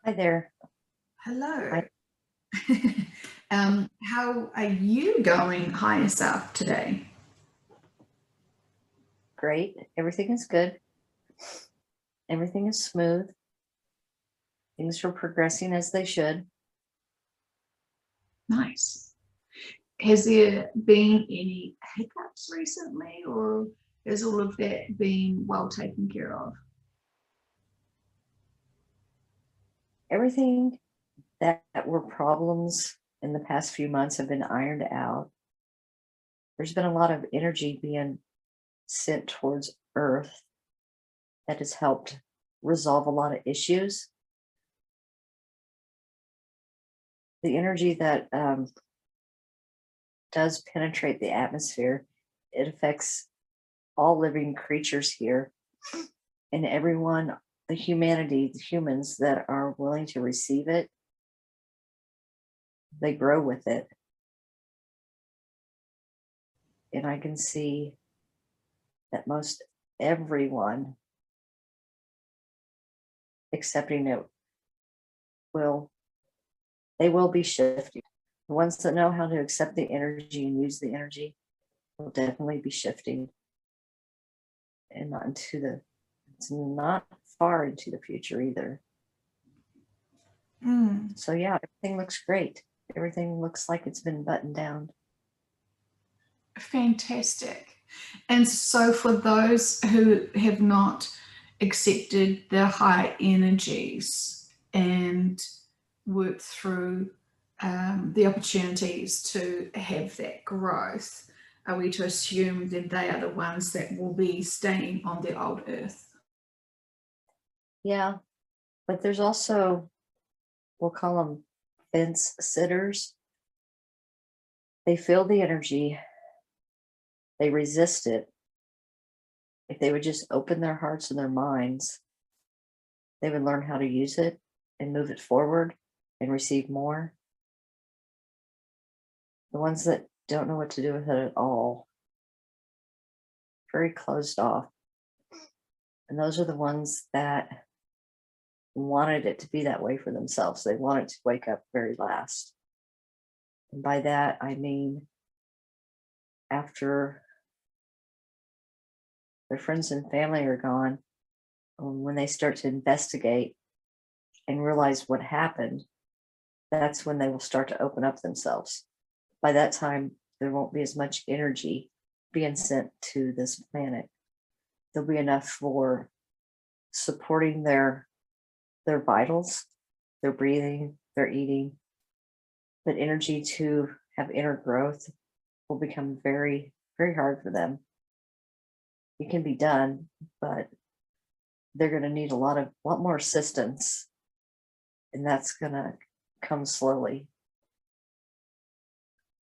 Hi there. Hello. I How are you going, higher self, today? great. Everything is good. Everything is smooth. Things are progressing as they should. Nice. Has there been any hiccups recently, or is all of that being well taken care of? Everything that were problems in the past few months have been ironed out. There's been a lot of energy being sent towards Earth that has helped resolve a lot of issues. The energy that does penetrate the atmosphere, it affects all living creatures here and everyone, the humanity, the humans that are willing to receive it, they grow with it. And I can see that most everyone accepting it will, they will be shifting. The ones that know how to accept the energy and use the energy will definitely be shifting, and not into the, it's not far into the future either. Mm, So yeah, everything looks great. Everything looks like it's been buttoned down. fantastic. And so, for those who have not accepted the high energies and worked through the opportunities to have that growth, are we to assume that they are the ones that will be staying on the old earth? Yeah, but there's also, we'll call them fence sitters. They feel the energy, they resist it. If they would just open their hearts and their minds, they would learn how to use it and move it forward and receive more. The ones that don't know what to do with it at all, very closed off. And those are the ones that wanted it to be that way for themselves. They wanted to wake up very last. And by that, I mean after their friends and family are gone, when they start to investigate and realize what happened, that's when they will start to open up themselves. By that time, there won't be as much energy being sent to this planet. There'll be enough for supporting their vitals, their breathing, their eating, but energy to have inner growth will become very, very hard for them. It can be done, but they're going to need a lot more assistance, and that's going to come slowly.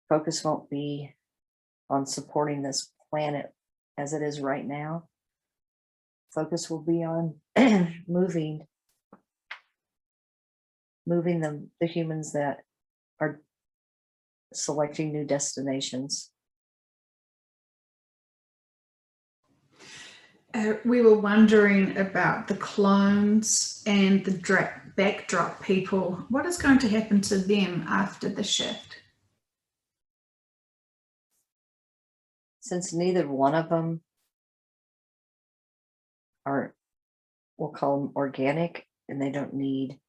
Focus won't be on supporting this planet as it is right now. Focus will be on moving the humans that are selecting new destinations. We were wondering about the clones and the backdrop people. What is going to happen to them after the shift? Since neither one of them are, we'll call them organic, and they don't need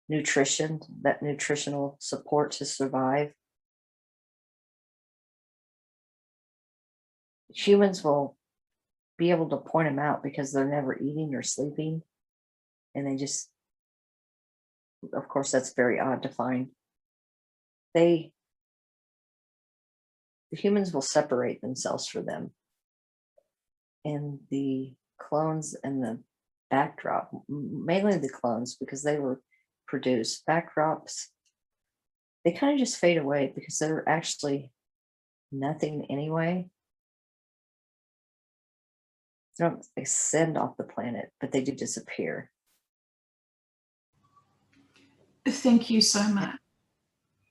nutrition, that nutritional support to survive, humans will be able to point them out because they're never eating or sleeping. And they just, of course, that's very odd to find. They, the humans will separate themselves from them. And the clones and the backdrop, mainly the clones, because they were produced, backdrops, they kind of just fade away because they're actually nothing anyway. They don't ascend off the planet, but they do disappear. Thank you so much.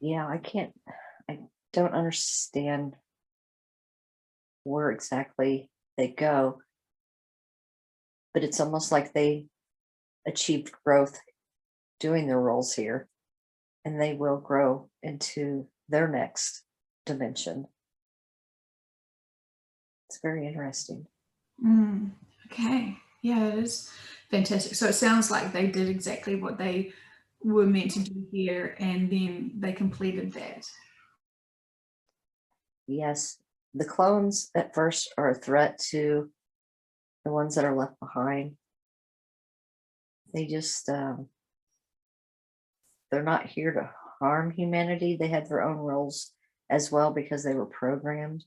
Yeah, I don't understand where exactly they go, but it's almost like achieved growth doing their roles here, and they will grow into their next dimension. It's very interesting. Okay. Yeah, it is fantastic. So it sounds like they did exactly what they were meant to do here, and then they completed that. Yes, the clones at first are a threat to the ones that are left behind. They just, they're not here to harm humanity. They had their own roles as well because they were programmed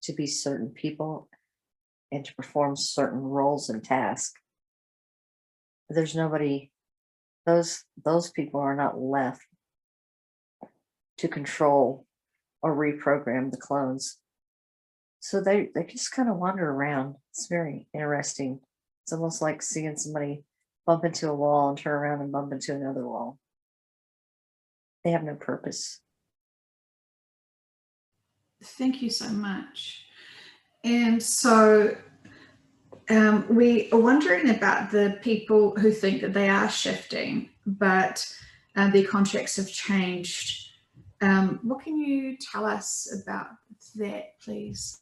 to be certain people and to perform certain roles and tasks. There's nobody, those people are not left to control or reprogram the clones. So they just kind of wander around. It's very interesting. It's almost like seeing somebody bump into a wall and turn around and bump into another wall. They have no purpose. Thank you so much. And so we are wondering about the people who think that they are shifting, but their contracts have changed. What can you tell us about that, please?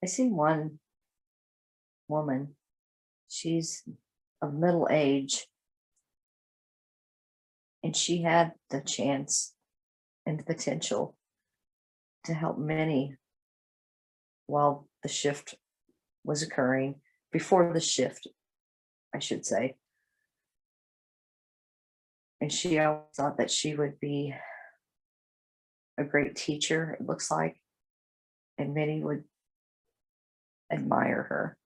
I see one woman. She's of middle age, and she had the chance and the potential to help many while the shift was occurring, before the shift, I should say. And she always thought that she would be a great teacher, it looks like, and many would admire her.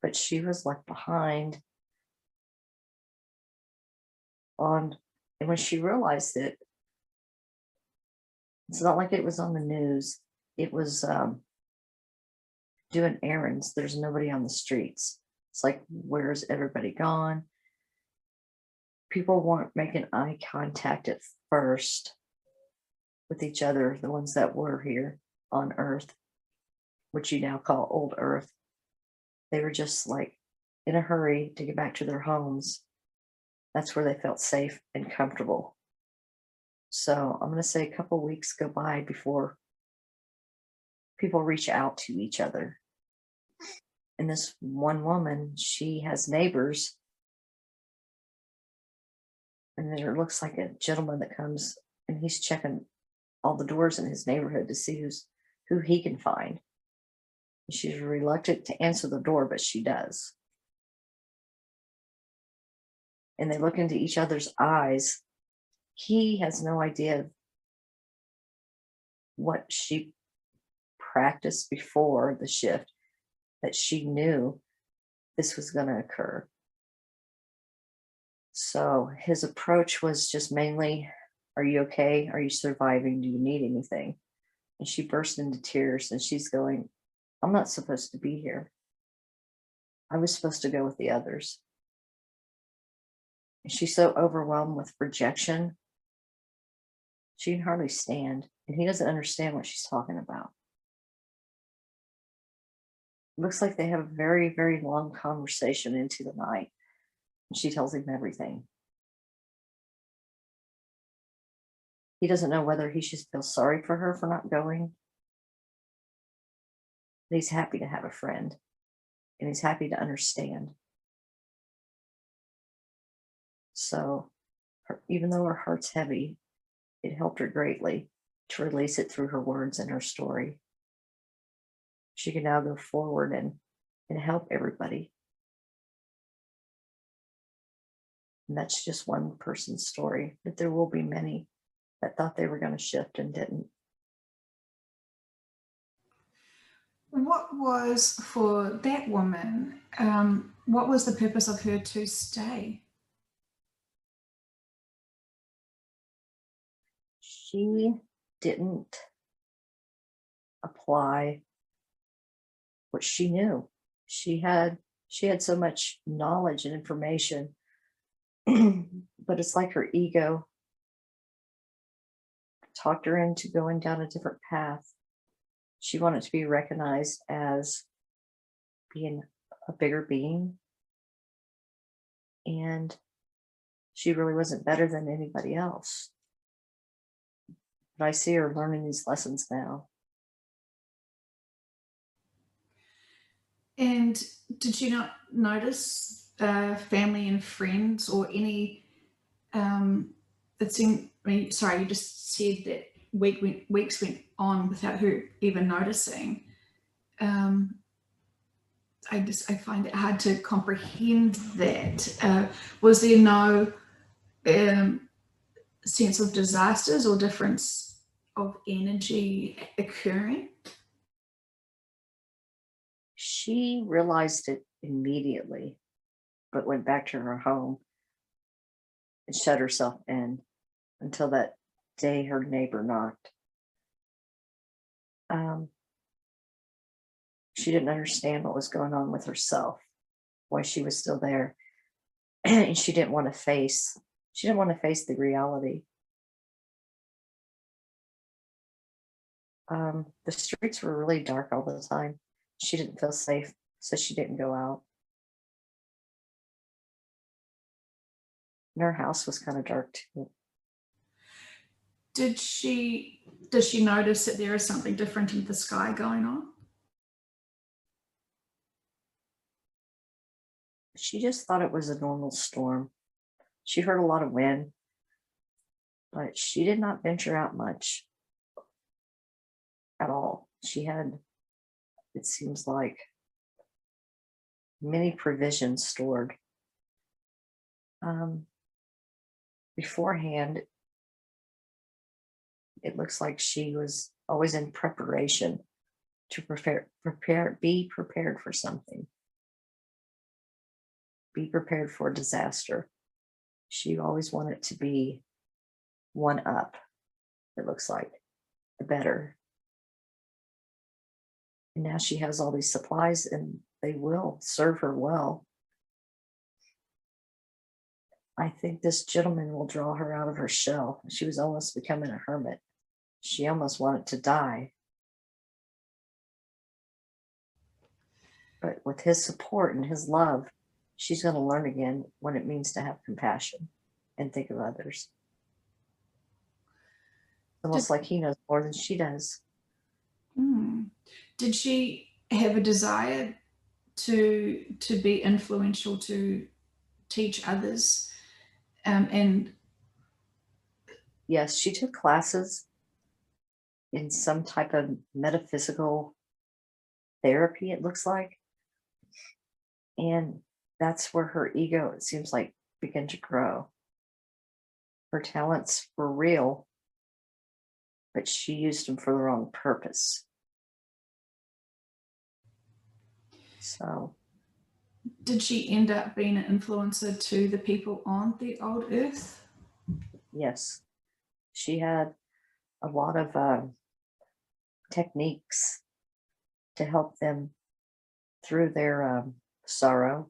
But she was left behind on, and when she realized it, it's not like it was on the news. It was doing errands. There's nobody on the streets. It's like, where's everybody gone? People weren't making eye contact at first with each other, the ones that were here on Earth, which you now call old Earth. They were just like in a hurry to get back to their homes. That's where they felt safe and comfortable. So I'm going to say a couple weeks go by before people reach out to each other. And this one woman, she has neighbors, and there looks like a gentleman that comes and he's checking all the doors in his neighborhood to see who he can find. She's reluctant to answer the door, but she does. And they look into each other's eyes. He has no idea what she practiced before the shift, that she knew this was going to occur. So his approach was just mainly, are you okay? Are you surviving? Do you need anything? And she burst into tears and she's going, I'm not supposed to be here. I was supposed to go with the others. And she's so overwhelmed with rejection, she can hardly stand. And he doesn't understand what she's talking about. Looks like they have a very, very long conversation into the night. And she tells him everything. He doesn't know whether he should feel sorry for her for not going. But he's happy to have a friend. And he's happy to understand. So even though her heart's heavy, it helped her greatly to release it through her words and her story. She can now go forward and help everybody. And that's just one person's story, but there will be many that thought they were going to shift and didn't. What was for that woman? What was the purpose of her to stay? She didn't apply what she knew. She had so much knowledge and information, but it's like her ego talked her into going down a different path. She wanted to be recognized as being a bigger being. And she really wasn't better than anybody else. But I see her learning these lessons now. And did you not notice family and friends or any? It seemed. I mean, sorry, you just said that weeks went on without her even noticing. I find it hard to comprehend that. Was there no sense of disasters or difference of energy occurring? She realized it immediately, but went back to her home and shut herself in until that day her neighbor knocked. She didn't understand what was going on with herself, why she was still there. And she didn't want to face the reality. The streets were really dark all the time. She didn't feel safe, so she didn't go out. And her house was kind of dark too. Does she notice that there is something different in the sky going on? She just thought it was a normal storm. She heard a lot of wind, but she did not venture out much at all. She had, it seems like, many provisions stored. Beforehand, it looks like she was always in preparation to be prepared for something. Be prepared for disaster. She always wanted to be one up, it looks like, the better. And now she has all these supplies and they will serve her well. I think this gentleman will draw her out of her shell. She was almost becoming a hermit. She almost wanted to die. But with his support and his love, she's going to learn again what it means to have compassion and think of others. Almost like he knows more than she does. Did she have a desire to be influential, to teach others? And yes, she took classes in some type of metaphysical therapy, it looks like. And that's where her ego, it seems like, began to grow. Her talents were real, but she used them for the wrong purpose. So, did she end up being an influencer to the people on the old earth? yes, she had a lot of techniques to help them through their sorrow,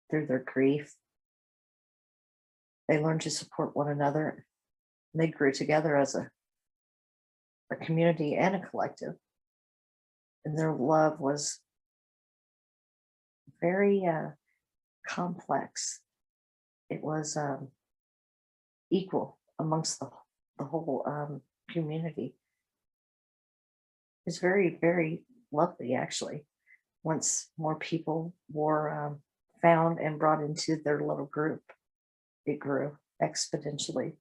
through their grief. They learned to support one another. And they grew together as a community and a collective. And their love was very complex. It was equal amongst the whole community. It's very, very lovely, actually. Once more people were found and brought into their little group, it grew exponentially.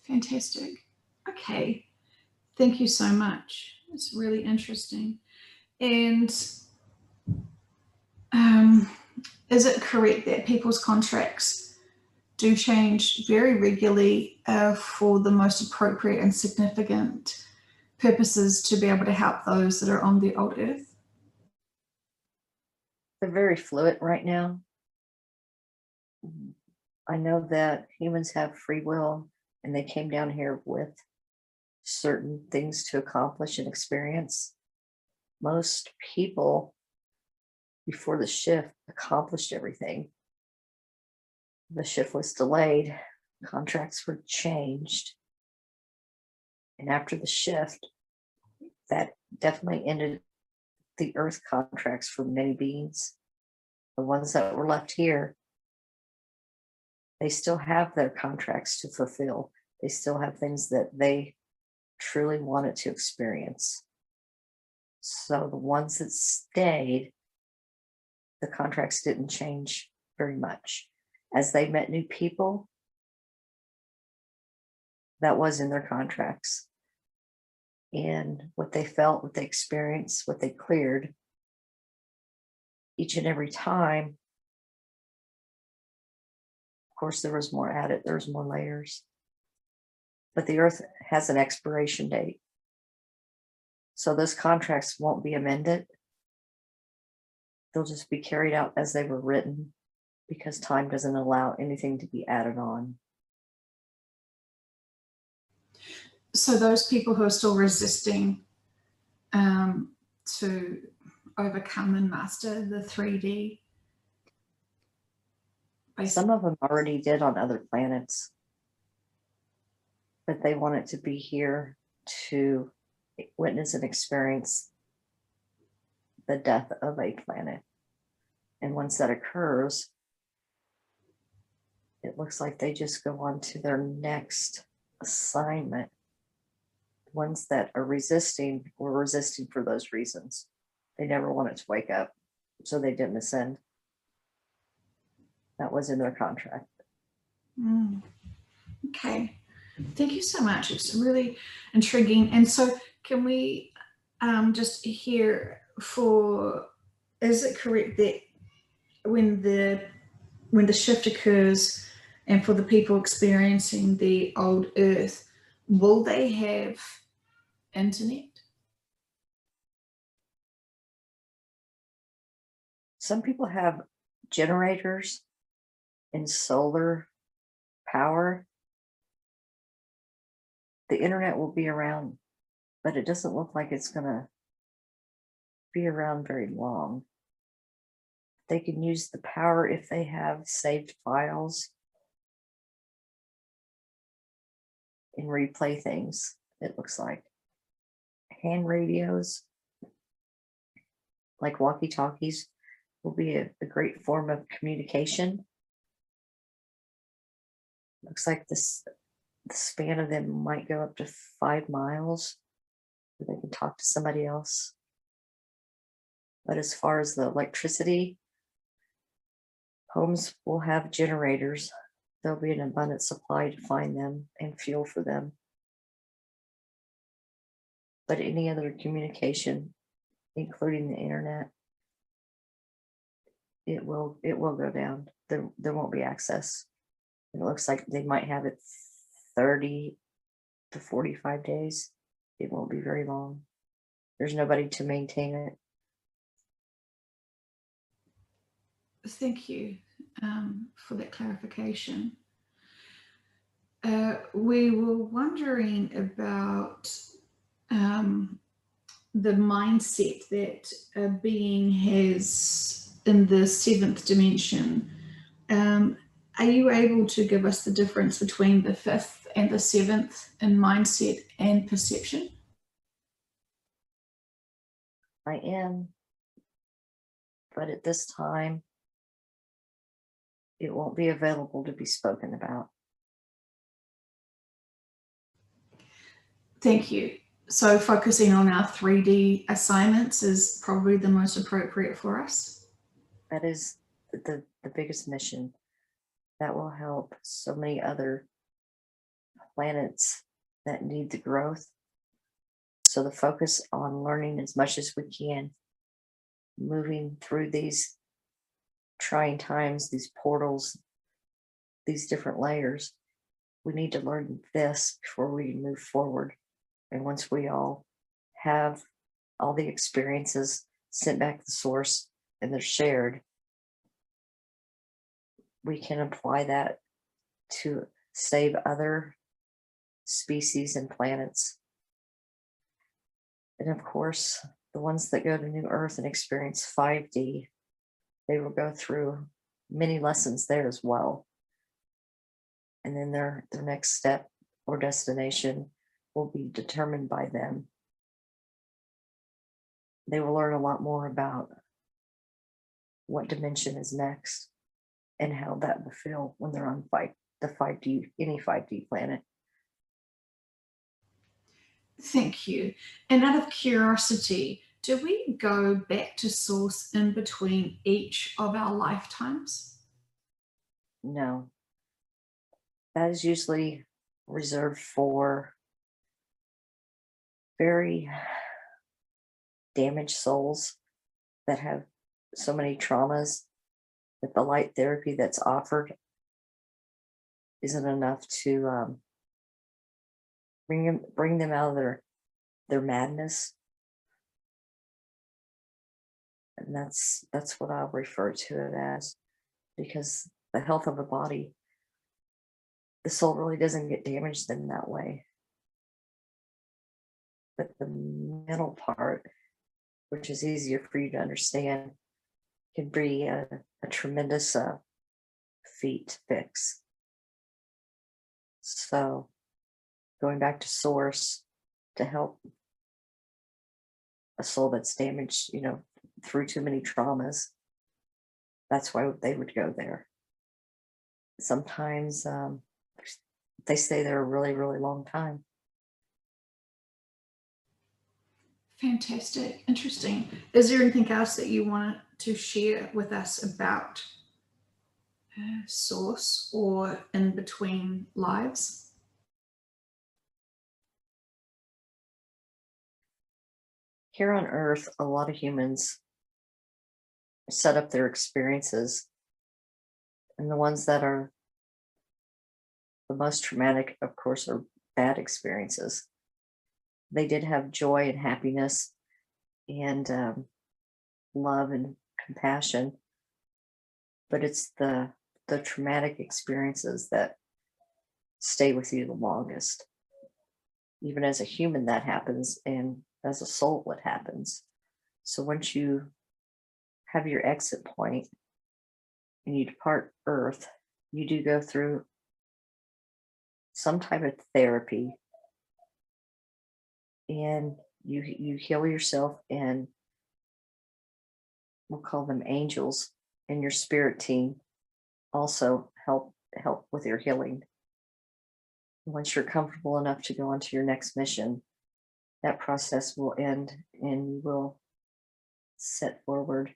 Fantastic. Okay. Thank you so much. It's really interesting. And is it correct that people's contracts do change very regularly for the most appropriate and significant purposes to be able to help those that are on the old earth? They're very fluid right now. I know that humans have free will and they came down here with certain things to accomplish and experience. Most people before the shift accomplished everything. The shift was delayed, contracts were changed. And after the shift, that definitely ended the earth contracts for many beings. The ones that were left here, they still have their contracts to fulfill. They still have things that they truly wanted to experience. So the ones that stayed, the contracts didn't change very much. As they met new people, that was in their contracts. And what they felt, what they experienced, what they cleared, each and every time, of course, there was more added, there was more layers. But the earth has an expiration date. So those contracts won't be amended. They'll just be carried out as they were written, because time doesn't allow anything to be added on. So those people who are still resisting to overcome and master the 3D. Some of them already did on other planets, but they wanted to be here to witness and experience the death of a planet. And once that occurs, it looks like they just go on to their next assignment. Ones that are resisting were resisting for those reasons. They never wanted to wake up, so they didn't ascend. That was in their contract. Okay, thank you so much. It's really intriguing. And so can we just hear is it correct that when the shift occurs and for the people experiencing the old earth, will they have internet? Some people have generators and solar power. The internet will be around, but it doesn't look like it's going to be around very long. They can use the power if they have saved files and replay things, it looks like. Hand radios, like walkie-talkies, will be a great form of communication. Looks like the span of them might go up to 5 miles, where they can talk to somebody else. But as far as the electricity, homes will have generators. There'll be an abundant supply to find them and fuel for them. But any other communication, including the internet, it will go down. There won't be access. It looks like they might have it 30 to 45 days. It won't be very long. There's nobody to maintain it. Thank you for that clarification. We were wondering about the mindset that a being has in the 7th dimension. Are you able to give us the difference between the 5th and the 7th in mindset and perception? I am, but at this time, it won't be available to be spoken about. Thank you. So focusing on our 3D assignments is probably the most appropriate for us. That is the biggest mission. That will help so many other planets that need the growth. So the focus on learning as much as we can, moving through these trying times, these portals, these different layers. We need to learn this before we move forward. And once we all have all the experiences sent back to the source and they're shared, we can apply that to save other species and planets. And of course, the ones that go to New Earth and experience 5D, they will go through many lessons there as well. And then their next step or destination will be determined by them. they will learn a lot more about what dimension is next and how that will feel when they're on the 5D, any 5D planet. Thank you. And out of curiosity, do we go back to source in between each of our lifetimes? No, that is usually reserved for very damaged souls that have so many traumas that the light therapy that's offered isn't enough to bring them out of their madness. And that's what I'll refer to it as, because the health of the body, the soul really doesn't get damaged in that way. But the mental part, which is easier for you to understand, can be a tremendous feat to fix. So going back to source to help a soul that's damaged, through too many traumas, that's why they would go there. Sometimes they stay there a really, really long time. Fantastic. Interesting. Is there anything else that you want to share with us about source or in between lives? Here on Earth, a lot of humans set up their experiences, and the ones that are the most traumatic, of course, are bad experiences. They did have joy and happiness and love and compassion, but it's the traumatic experiences that stay with you the longest. Even as a human, that happens, and as a soul, it happens. So once you have your exit point and you depart Earth, you do go through some type of therapy, and you heal yourself, and we'll call them angels, and your spirit team also help with your healing. Once you're comfortable enough to go on to your next mission, that process will end and you will set forward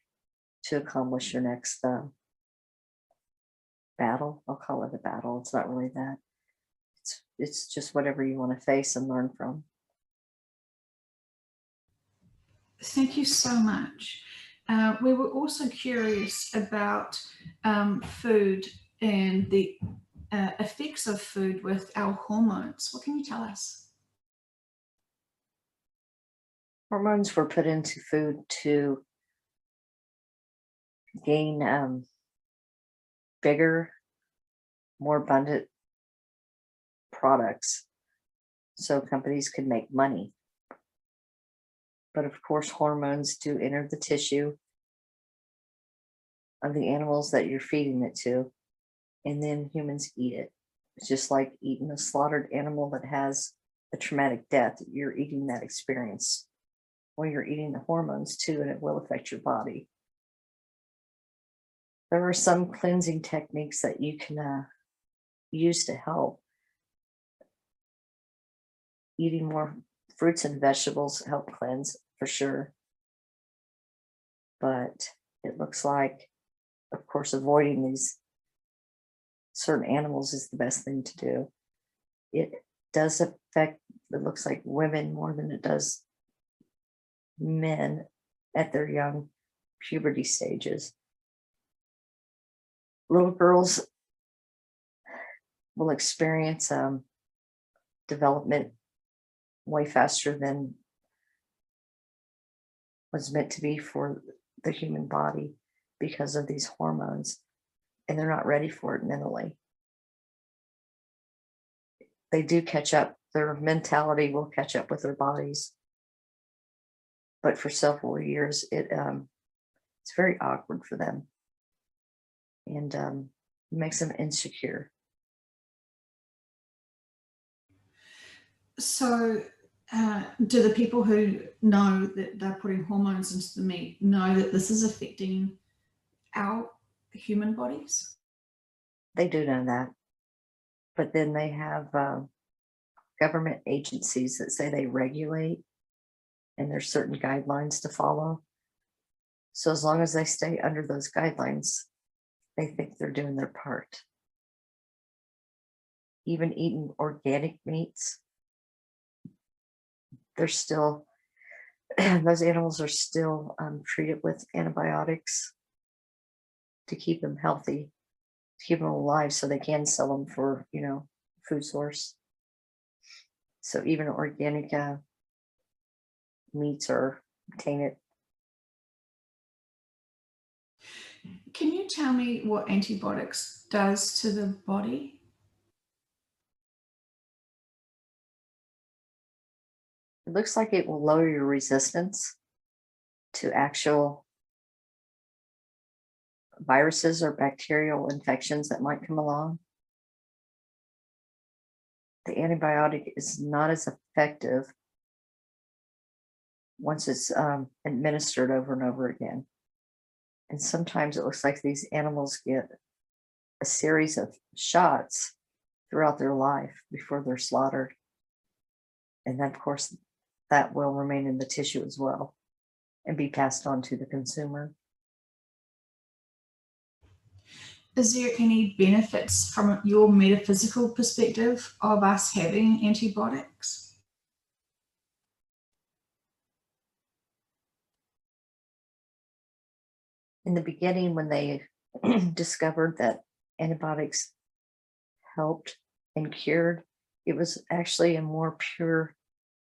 to accomplish your next battle. I'll call it a battle. It's not really that. It's just whatever you want to face and learn from. Thank you so much. We were also curious about food and the effects of food with our hormones. What can you tell us? Hormones were put into food to gain bigger, more abundant products so companies could make money. But of course, hormones do enter the tissue of the animals that you're feeding it to, and then humans eat it. It's just like eating a slaughtered animal that has a traumatic death. You're eating that experience. Well, you're eating the hormones too, and it will affect your body. There are some cleansing techniques that you can use to help. Eating more fruits and vegetables help cleanse for sure. But it looks like, of course, avoiding these certain animals is the best thing to do. It does affect, it looks like, women more than it does men at their young puberty stages. Little girls will experience development way faster than was meant to be for the human body because of these hormones, and they're not ready for it mentally. They do catch up, their mentality will catch up with their bodies, but for several years it's very awkward for them, and makes them insecure. So do the people who know that they're putting hormones into the meat know that this is affecting our human bodies? They do know that, but then they have government agencies that say they regulate, and there's certain guidelines to follow. So as long as they stay under those guidelines, they think they're doing their part. Even eating organic meats, they're still, those animals are still treated with antibiotics to keep them healthy, to keep them alive so they can sell them for, food source. So even organic meats are tainted. Can you tell me what antibiotics does to the body? It looks like it will lower your resistance to actual viruses or bacterial infections that might come along. The antibiotic is not as effective once it's administered over and over again. And sometimes it looks like these animals get a series of shots throughout their life before they're slaughtered. And then, of course, that will remain in the tissue as well and be passed on to the consumer. Is there any benefits from your metaphysical perspective of us having antibiotics? In the beginning, when they discovered that antibiotics helped and cured, it was actually a more pure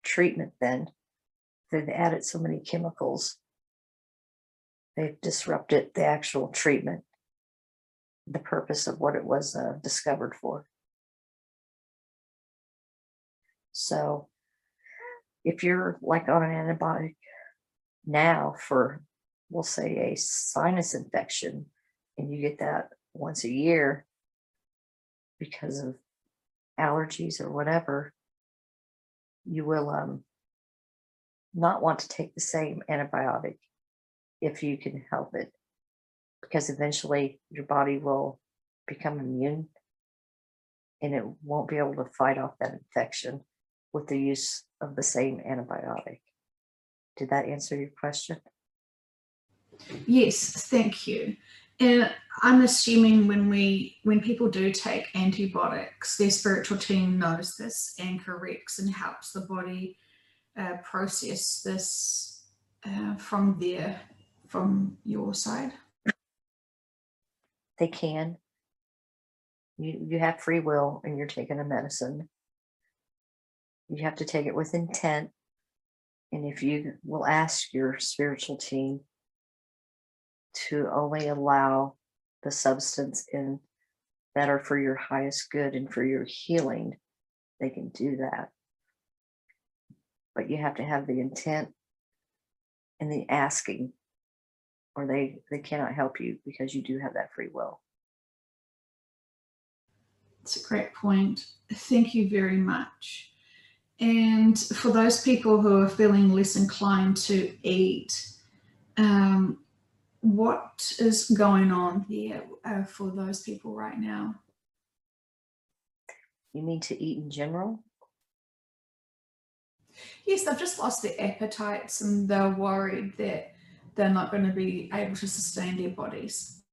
treatment then. They've added so many chemicals, they've disrupted the actual treatment, the purpose of what it was discovered for. So if you're like on an antibiotic now for, we'll say, a sinus infection, and you get that once a year because of allergies or whatever, you will not want to take the same antibiotic if you can help it, because eventually your body will become immune and it won't be able to fight off that infection with the use of the same antibiotic. Did that answer your question? Yes, thank you. And I'm assuming when people do take antibiotics, their spiritual team knows this and corrects and helps the body process this from your side. They can. You have free will and you're taking a medicine. You have to take it with intent. And if you will ask your spiritual team to only allow the substance in that are for your highest good and for your healing, they can do that. But you have to have the intent and the asking, or they cannot help you because you do have that free will. It's a great point. Thank you very much. And for those people who are feeling less inclined to eat, what is going on there for those people right now? You mean to eat in general? Yes, they've just lost their appetites and they're worried that they're not going to be able to sustain their bodies.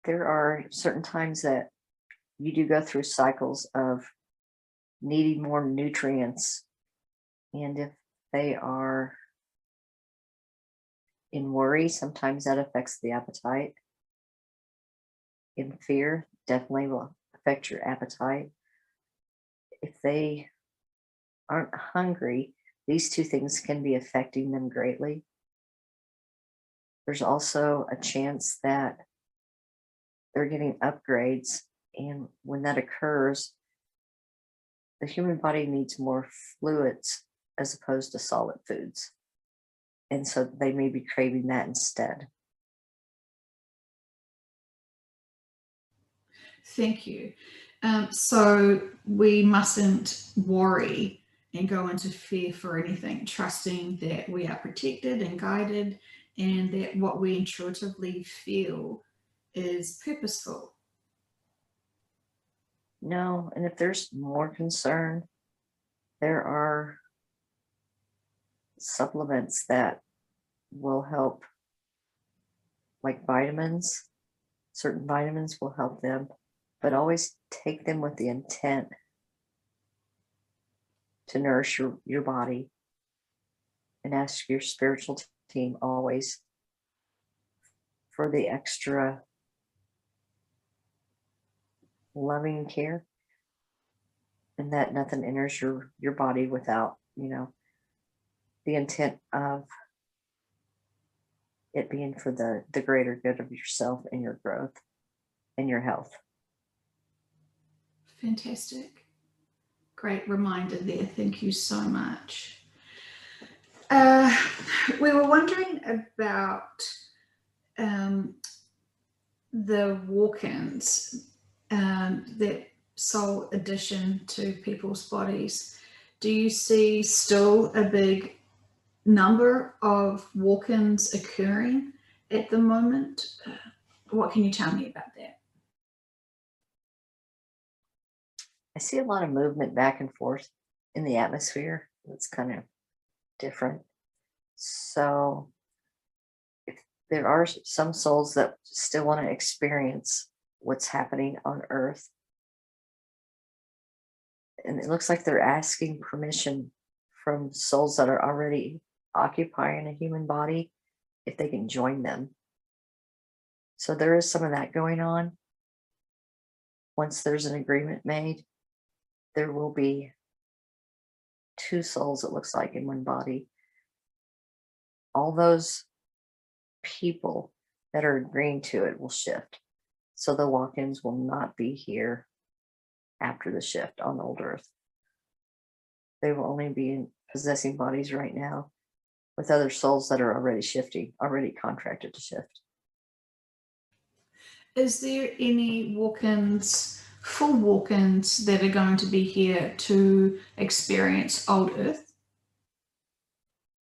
There are certain times that you do go through cycles of needing more nutrients. And if they are in worry, sometimes that affects the appetite. In fear, definitely will affect your appetite. If they aren't hungry, these two things can be affecting them greatly. There's also a chance that they're getting upgrades. And when that occurs, the human body needs more fluids as opposed to solid foods. And so they may be craving that instead. Thank you. So we mustn't worry and go into fear for anything, trusting that we are protected and guided, and that what we intuitively feel is purposeful. No, and if there's more concern, there are supplements that will help, like vitamins. Certain vitamins will help them, but always take them with the intent to nourish your body, and ask your spiritual team always for the extra loving care, and that nothing enters your body without, the intent of it being for the greater good of yourself and your growth and your health. Fantastic. Great reminder there. Thank you so much. We were wondering about the walk-ins, that soul addition to people's bodies. Do you see still a big number of walk-ins occurring at the moment? What can you tell me about that? I see a lot of movement back and forth in the atmosphere. It's kind of different. So if there are some souls that still want to experience what's happening on Earth, and it looks like they're asking permission from souls that are already occupying a human body if they can join them. So there is some of that going on. Once there's an agreement made, there will be two souls, it looks like, in one body. All those people that are agreeing to it will shift. So the walk ins will not be here after the shift on old Earth. They will only be possessing bodies right now with other souls that are already shifting, already contracted to shift. Is there any walk-ins, full walk-ins, that are going to be here to experience old Earth?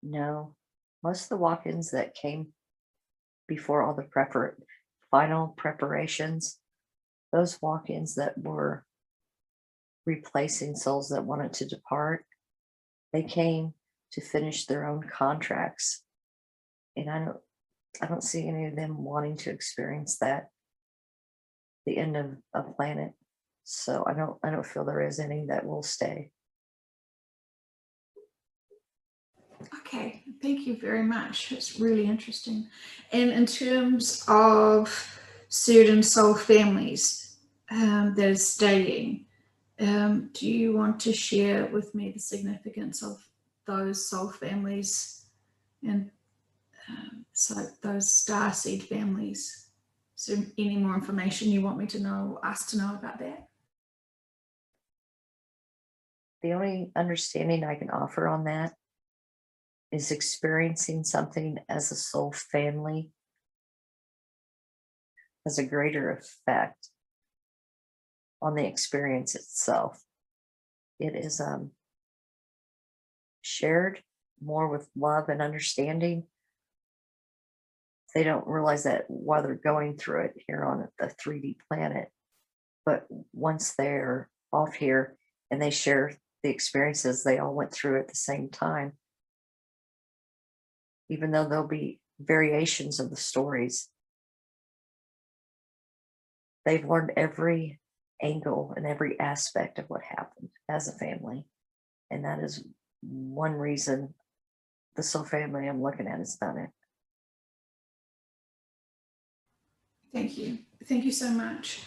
No, most of the walk ins that came before all the final preparations, those walk ins that were replacing souls that wanted to depart, they came to finish their own contracts. And I don't see any of them wanting to experience that, the end of a planet. So I don't feel there is any that will stay. Okay, thank you very much. It's really interesting. And in terms of certain soul families that are staying, do you want to share with me the significance of those soul families and so those starseed families? Is there any more information you want me to know, us to know about that? The only understanding I can offer on that is experiencing something as a soul family has a greater effect on the experience itself. It is shared more with love and understanding. They don't realize that while they're going through it here on the 3D planet, but once they're off here and they share the experiences they all went through at the same time, even though there'll be variations of the stories, they've learned every angle and every aspect of what happened as a family. And that is one reason the soul family I'm looking at has done it. Thank you. Thank you so much.